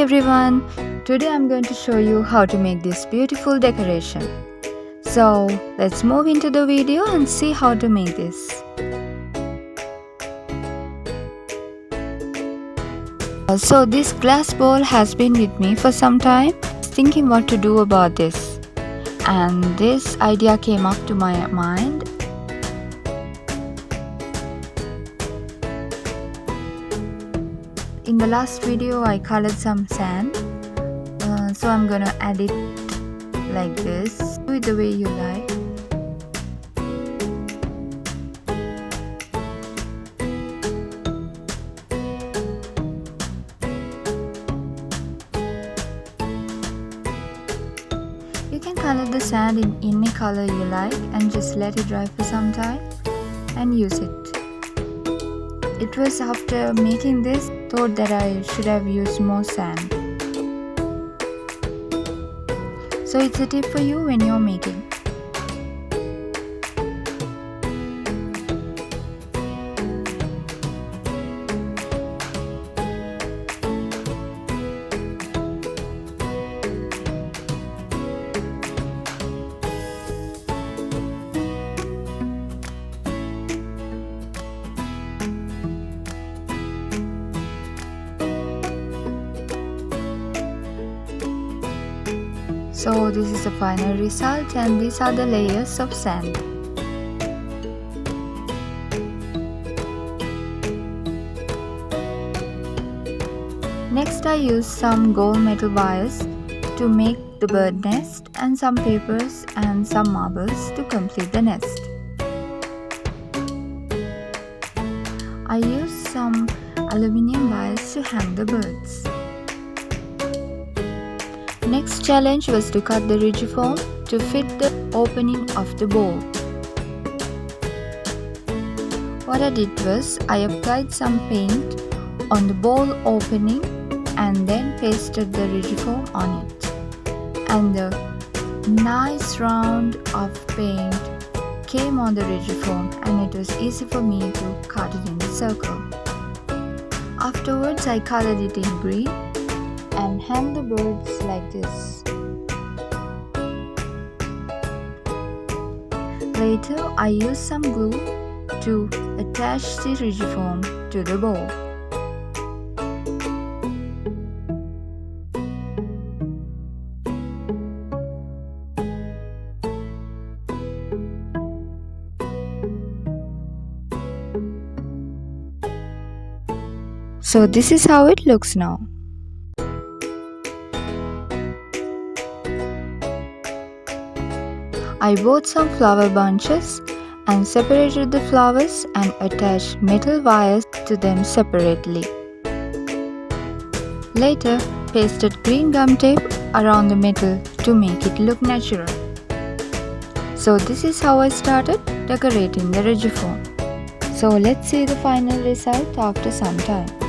everyone, today I'm going to show you how to make this beautiful decoration. So let's move into the video and see how to make this. So this glass bowl has been with me for some time, thinking what to do about this, and this idea came up to my mind. In the last video I colored some sand, so I'm gonna add it like this. Do it the way you like. You can color the sand in any color you like and just let it dry for some time and use it. It was after making this thought that I should have used more sand. So it's a tip for you when you're making. So this is the final result, and these are the layers of sand. Next I used some gold metal wires to make the bird nest, and some papers and some marbles to complete the nest. I used some aluminium wires to hang the birds. Next challenge was to cut the rigiform to fit the opening of the bowl. What I did was I applied some paint on the bowl opening and then pasted the rigiform on it. And the nice round of paint came on the rigiform, and it was easy for me to cut it in a circle. Afterwards I colored it in green and hang the birds like this. Later I used some glue to attach the rigiform to the bowl. So this is how it looks now. I bought some flower bunches and separated the flowers and attached metal wires to them separately. Later, pasted green gum tape around the metal to make it look natural. So this is how I started decorating the rigiform. So let's see the final result after some time.